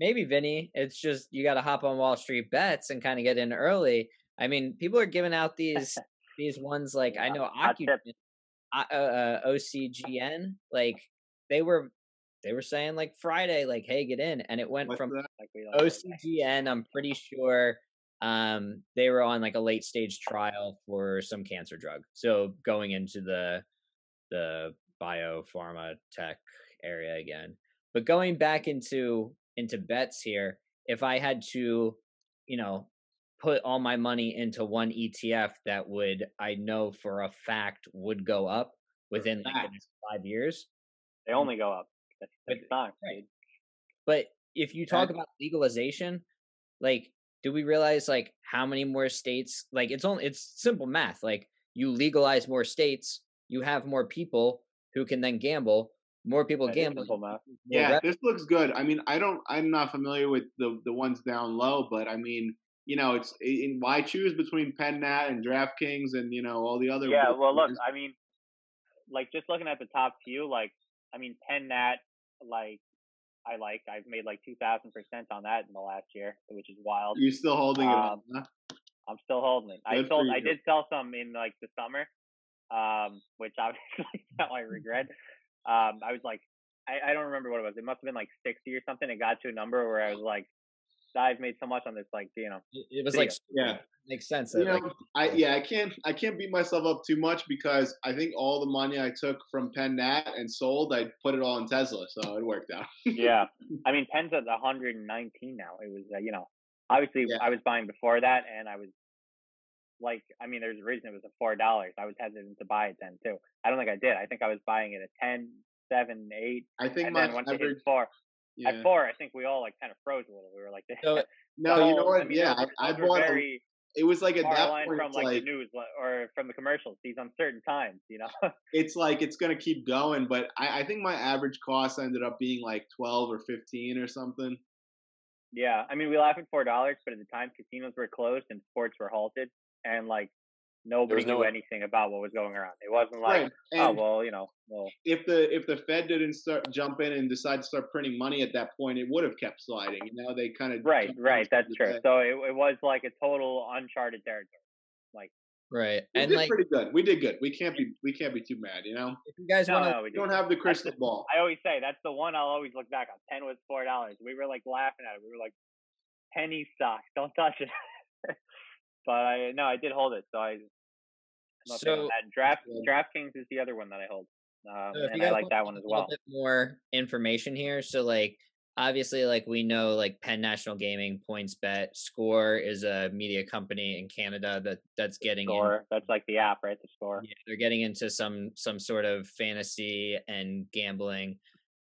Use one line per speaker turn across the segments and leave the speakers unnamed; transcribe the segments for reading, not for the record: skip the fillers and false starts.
maybe Vinny. It's just you got to hop on Wall Street bets and kind of get in early. I mean, people are giving out these ones like I
Yeah,
know
hot tip.
OCGN, like they were they were saying like Friday, like, hey, get in, and it went
What's
from
that?
Like we like to say.
OCGN. I'm pretty sure they were on like a late stage trial for some cancer drug, so going into the biopharma tech area again. But going back into bets here, if I had to, you know, put all my money into one ETF that would I know for a fact would go up within like the next 5 years.
They only go up.
But,
That's stocks,
right.
dude.
But if you talk about legalization, like, do we realize like how many more states? Like, it's simple math. Like, you legalize more states, you have more people who can then gamble. More people
That is
gamble.
simple math.
Yeah, this looks good. I mean, I'm not familiar with the ones down low, but I mean, why choose between PennNat and DraftKings and all the other.
Yeah, well, look, I mean, like just looking at the top few, like I mean, PennNat, like I've made like 2,000% on that in the last year, which is wild.
You still holding it? Huh?
I'm still holding it. I did sell some in like the summer, which obviously now I regret. I was like, I don't remember what it was. It must have been like 60 or something. It got to a number where I was like, I've made so much on this, like
it was like makes sense.
I can't beat myself up too much because I think all the money I took from PennNat and sold, I put it all in Tesla, so it worked out.
Yeah, I mean Penn's at 119 now. It was obviously I was buying before that, and I was like, I mean, there's a reason it was at $4. I was hesitant to buy it then too. I don't think I did. I think I was buying it at 10, 7, 8.
I think
and then once it hit 4. Yeah. At 4, I think we all like kind of froze a little. We were like,
no, you know what?
I mean,
yeah, I bought it was like at that point
from like the news or from the commercials. These uncertain times,
It's like it's gonna keep going, but I think my average cost ended up being like 12 or 15 or something.
Yeah, I mean, we laugh at $4, but at the time casinos were closed and sports were halted, and like nobody knew anything about what was going around. It wasn't like,
if the Fed didn't jump in and decide to start printing money at that point, it would have kept sliding. They kind of
right. That's true. So it was like a total uncharted territory. Like
right,
we did pretty good. We did good. We can't be too mad,
If you guys
we don't have the crystal ball.
I always say that's the one I'll always look back on. 10 was $4. We were like laughing at it. We were like, penny stocks, don't touch it. But I did hold it. So DraftKings is the other one that I hold, and I like that one as well.
A bit more information here. So like obviously, like we know, like Penn National Gaming, PointsBet, Score is a media company in Canada that's getting
Score. That's like the app, right? The Score.
Yeah, they're getting into some sort of fantasy and gambling.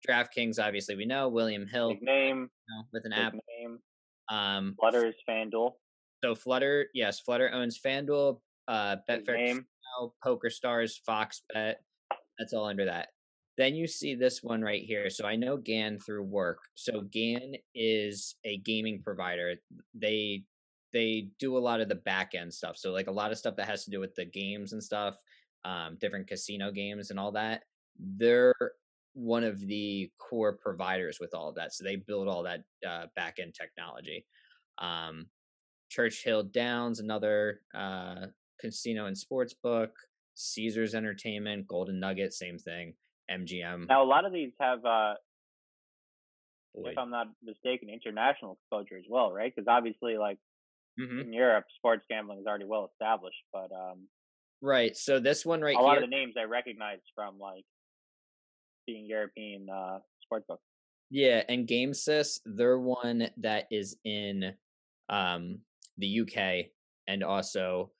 DraftKings, obviously, we know William Hill,
big name
with an app.
Name. Flutter is FanDuel.
So Flutter owns FanDuel, Betfair, PokerStars, Fox Bet. That's all under that. Then you see this one right here. So I know GAN through work. So GAN is a gaming provider. They do a lot of the back end stuff. So like a lot of stuff that has to do with the games and stuff, different casino games and all that. They're one of the core providers with all of that. So they build all that back end technology. Churchill Downs, another casino and sports book. Caesars Entertainment, Golden Nugget, same thing. MGM.
Now a lot of these have, if I'm not mistaken, international exposure as well, right? Because obviously, like in Europe, sports gambling is already well established. But
right. So this one right
here,
a
lot of the names I recognize from like being European sports books.
Yeah, and GameSys, they're one that is in the UK and also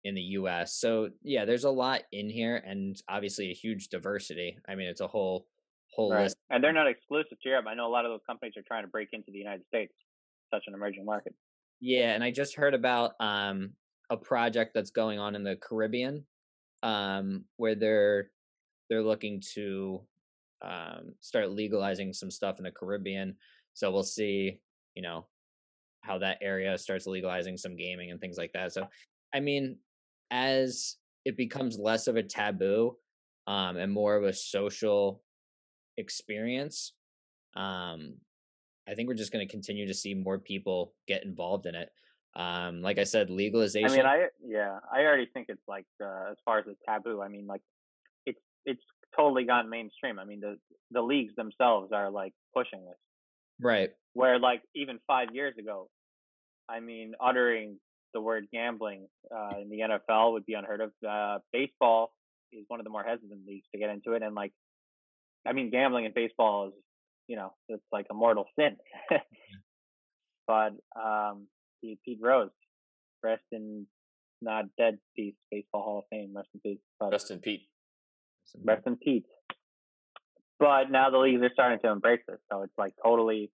in the US. So yeah, there's a lot in here, and obviously a huge diversity. I mean, it's a whole list.
And they're not exclusive to Europe. I know a lot of those companies are trying to break into the United States, such an emerging market.
Yeah, and I just heard about a project that's going on in the Caribbean, where they're looking to start legalizing some stuff in the Caribbean. So we'll see, how that area starts legalizing some gaming and things like that. So, I mean, as it becomes less of a taboo and more of a social experience, I think we're just going to continue to see more people get involved in it. Like I said,
I
legalization.
mean, I already think it's like as far as a taboo. I mean, like it's totally gone mainstream. I mean, the leagues themselves are like pushing this.
Right.
Where like even 5 years ago, I mean, uttering the word gambling in the NFL would be unheard of. Baseball is one of the more hesitant leagues to get into it, and like, I mean, gambling in baseball is, it's like a mortal sin. But Pete Rose, rest in not dead peace, Baseball Hall of Fame, rest in peace. But
rest in Pete.
Rest in Pete. But now the leagues are starting to embrace this, so it's like totally.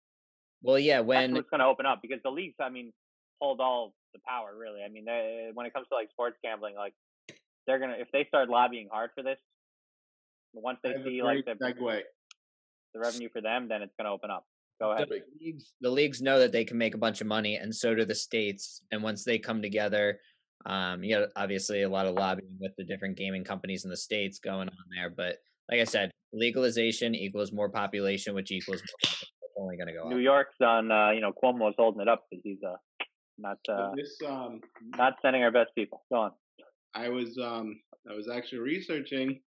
Well, yeah,
that's what's going to open up, because the leagues, I mean, hold all the power, really. I mean, when it comes to like sports gambling, like they're gonna, if they start lobbying hard for this, once they see like the revenue for them, then it's going to open up. Go ahead.
The leagues know that they can make a bunch of money, and so do the states. And once they come together, obviously a lot of lobbying with the different gaming companies in the states going on there. But like I said, legalization equals more population, which equals more money. It's only going to go up.
New York's on, Cuomo's holding it up because he's not sending our best people. Go on.
I was actually researching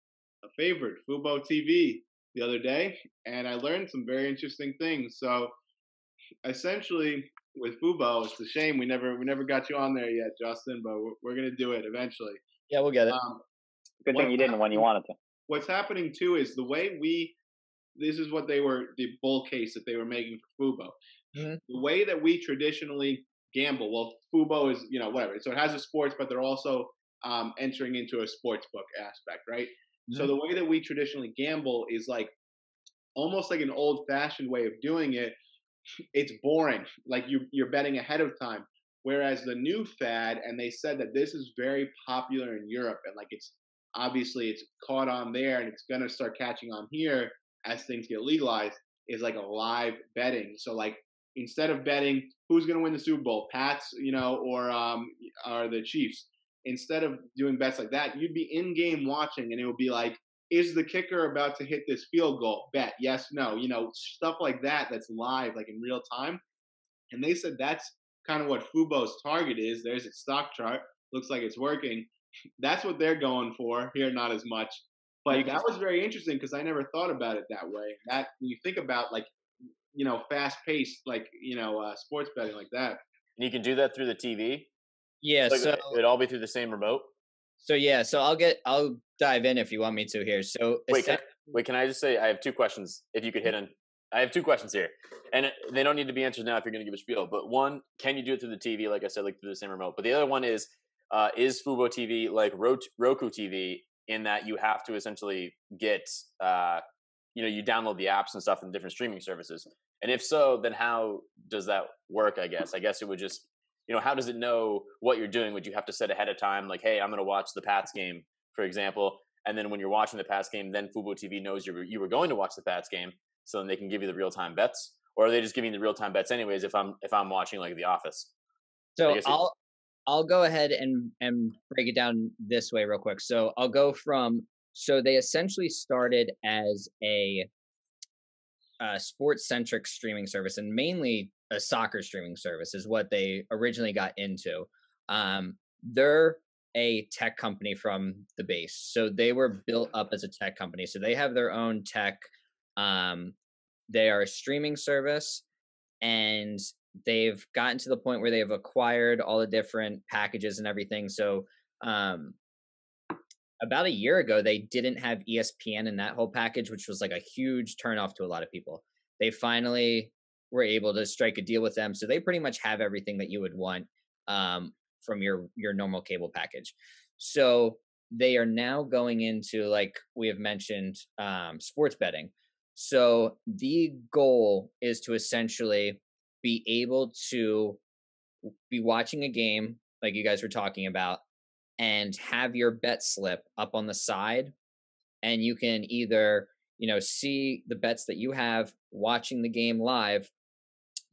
a favorite, FUBO TV, the other day, and I learned some very interesting things. So essentially with FUBO, it's a shame we never got you on there yet, Justin, but we're gonna do it eventually.
Yeah, we'll get it.
Good thing you didn't when you wanted to.
What's happening too is the way this is what they were, the bull case that they were making for FUBO. Mm-hmm. The way that we traditionally gamble, well, FUBO is, whatever. So it has a sports, but they're also entering into a sports book aspect, right? Mm-hmm. So the way that we traditionally gamble is like almost like an old-fashioned way of doing it. It's boring. Like you're betting ahead of time. Whereas the new fad, and they said that this is very popular in Europe, and like it's caught on there, and it's gonna start catching on here as things get legalized, is like a live betting. So like instead of betting who's gonna win the Super Bowl, Pats, or the Chiefs, instead of doing bets like that, you'd be in game watching, and it would be like, is the kicker about to hit this field goal? Bet yes, no, stuff like that. That's live, like in real time. And they said that's kind of what FUBO's target is. There's its stock chart. Looks like it's working. That's what they're going for here. Not as much, but that was very interesting because I never thought about it that way. That when you think about like, fast paced, like, sports betting like that.
And you can do that through the TV.
Yeah.
Like,
so
it'd all be through the same remote.
So yeah, so I'll dive in if you want me to here. So
wait, can I just say I have two questions? If you could hit on, I have two questions here, and they don't need to be answered now if you're going to give a spiel. But one, can you do it through the TV? Like I said, like through the same remote. But the other one is FUBO TV like Roku TV, in that you have to essentially get, you download the apps and stuff from different streaming services. And if so, then how does that work? I guess it would just, how does it know what you're doing? Would you have to set ahead of time, like, hey, I'm going to watch the Pats game, for example, and then when you're watching the Pats game, then FUBO TV knows you were going to watch the Pats game, so then they can give you the real time bets, or are they just giving you the real time bets anyways? If I'm watching like The Office.
So I'll go ahead and break it down this way real quick. So I'll go so they essentially started as a sports centric streaming service, and mainly a soccer streaming service is what they originally got into. They're a tech company from the base. So they were built up as a tech company. So they have their own tech. They are a streaming service, and they've gotten to the point where they've acquired all the different packages and everything. So about a year ago, they didn't have ESPN in that whole package, which was like a huge turnoff to a lot of people. They finally were able to strike a deal with them. So they pretty much have everything that you would want from your normal cable package. So they are now going into, like we have mentioned, sports betting. So the goal is to essentially be able to be watching a game like you guys were talking about, and have your bet slip up on the side, and you can either, see the bets that you have watching the game live.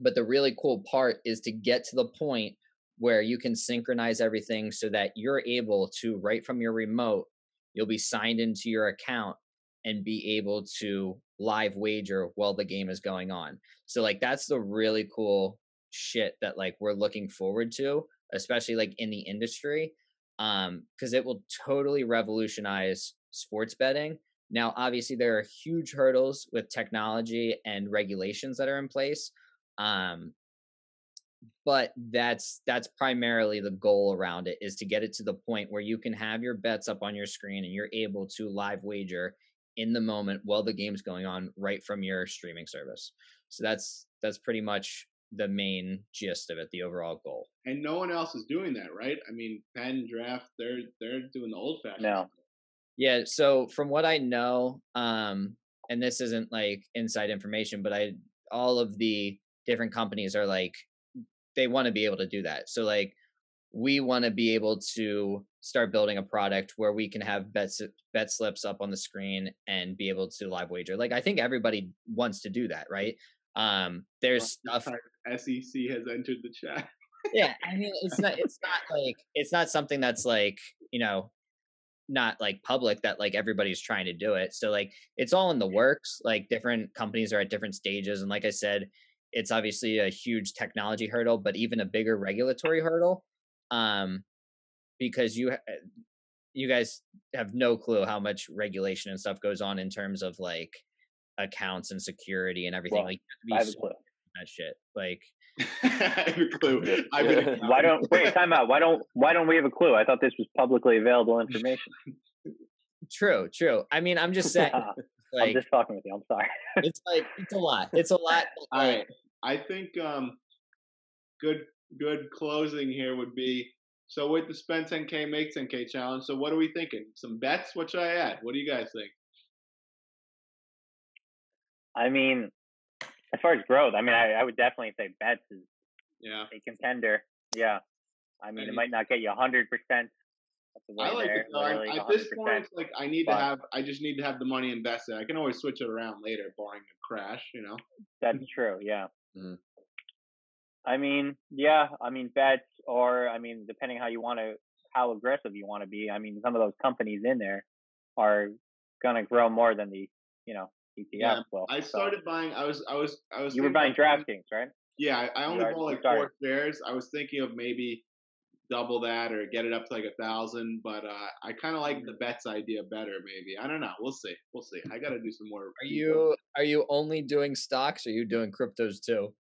But the really cool part is to get to the point where you can synchronize everything so that you're able to, right from your remote, you'll be signed into your account and be able to live wager while the game is going on. So like that's the really cool shit that like we're looking forward to, especially like in the industry, because it will totally revolutionize sports betting. Now obviously there are huge hurdles with technology and regulations that are in place, but that's primarily the goal around it, is to get it to the point where you can have your bets up on your screen and you're able to live wager in the moment while the game's going on right from your streaming service. So that's pretty much the main gist of it, the overall goal.
And no one else is doing that, right? I mean, Penn Draft, they're doing the old fashioned.
No.
Yeah, so from what I know, and this isn't like inside information, but all of the different companies are like, they want to be able to do that. So like we want to be able to start building a product where we can have bet slips up on the screen and be able to live wager. Like I think everybody wants to do that, right? There's stuff.
SEC has entered the chat.
Yeah, I mean it's not something that's like, you know, not like public that like everybody's trying to do it. So like it's all in the works. Like different companies are at different stages, and like I said, it's obviously a huge technology hurdle, but even a bigger regulatory hurdle, because you guys have no clue how much regulation and stuff goes on in terms of like accounts and security and everything.
Well,
like
I have a clue.
That shit. Like
I have a clue.
Why don't time out? Why don't we have a clue? I thought this was publicly available information.
True. I mean, I'm just saying. Like,
I'm just talking with you. I'm sorry.
It's like it's a lot. It's a lot.
All right. I think good closing here would be, so with the spend 10K make 10K challenge. So what are we thinking? Some bets? What should I add? What do you guys think?
I mean, as far as growth, I mean, I would definitely say bets is a contender. Yeah. I mean, it might not get you 100%.
I like it. At this point, it's like I just need to have the money invested. I can always switch it around later, barring a crash, you know?
That's true, yeah.
Mm-hmm.
I mean, yeah, I mean, bets, or, I mean, depending how aggressive you want to be. I mean, some of those companies in there are going to grow more than the, ETF will.
I started buying, I was.
You were buying DraftKings, right?
Yeah, I only bought like 4 shares. I was thinking of maybe double that or get it up to like 1,000, but I kind of like the bets idea better. Maybe, I don't know. We'll see. I got to do some more.
Are you only doing stocks, or are you doing cryptos too?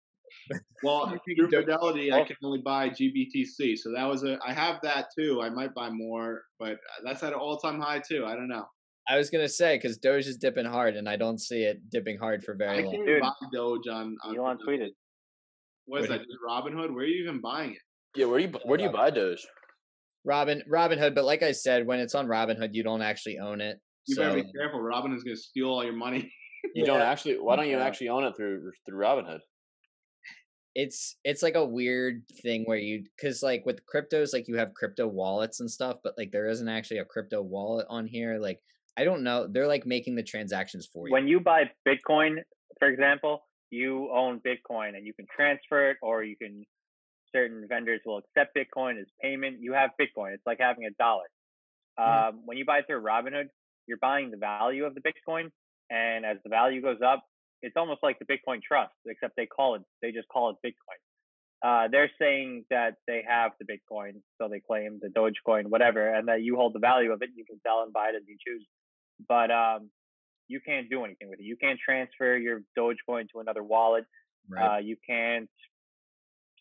Well, through Fidelity, I can only buy GBTC, so that was I have that too. I might buy more, but that's at an all-time high too. I don't know.
I was gonna say, because Doge is dipping hard, and I don't see it dipping hard for very long.
I can't even buy Doge on
Elon tweeted.
What is that? Robinhood? Where are you even buying it?
Yeah, where do you buy Doge?
Robinhood, but like I said, when it's on Robinhood, you don't actually own it.
You better be careful. Robinhood's gonna steal all your money.
Don't actually. Why don't you actually own it through Robinhood?
It's like a weird thing where because like with cryptos, like you have crypto wallets and stuff, but like there isn't actually a crypto wallet on here. Like I don't know. They're like making the transactions for you.
When you buy Bitcoin, for example, you own Bitcoin and you can transfer it, or certain vendors will accept Bitcoin as payment. You have Bitcoin. It's like having $1. When you buy through Robinhood, you're buying the value of the Bitcoin, and as the value goes up, it's almost like the Bitcoin Trust, except they just call it Bitcoin. They're saying that they have the Bitcoin, so they claim the Dogecoin, whatever, and that you hold the value of it. You can sell and buy it as you choose, but you can't do anything with it. You can't transfer your Dogecoin to another wallet.
Right.
You can't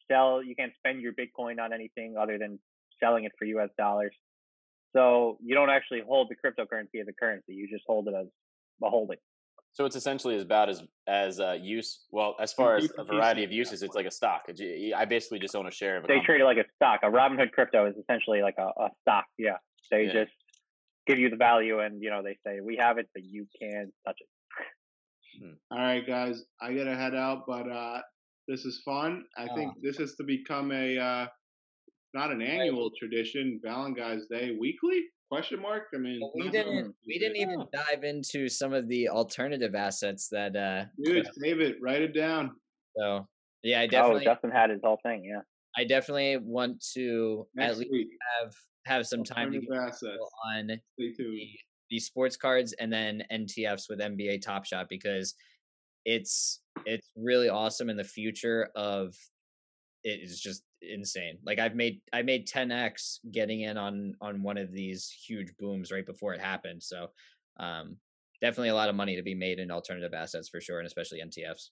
spend your Bitcoin on anything other than selling it for US dollars. So you don't actually hold the cryptocurrency as a currency. You just hold it as a holding.
So it's essentially as bad as use. Well, as far as a variety of uses, it's like a stock. I basically just own a share of it.
They treat it like a stock. A Robinhood crypto is essentially like a stock. Yeah. They just give you the value, and they say we have it, but you can't touch it.
All right, guys, I gotta head out, but this is fun. I think this is to become a not an annual tradition. Valentine's Day weekly? Question mark. I mean,
we didn't even dive into some of the alternative assets that.
Dude, save it. Write it down.
So yeah, I definitely.
Justin had his whole thing. Yeah.
I definitely want to
next
at least
week
have some time to get
on
the be sports cards and then NTFs with NBA Top Shot, because it's really awesome, and the future of it is just insane. Like I made 10x getting in on one of these huge booms right before it happened. So definitely a lot of money to be made in alternative assets for sure, and especially NTFs.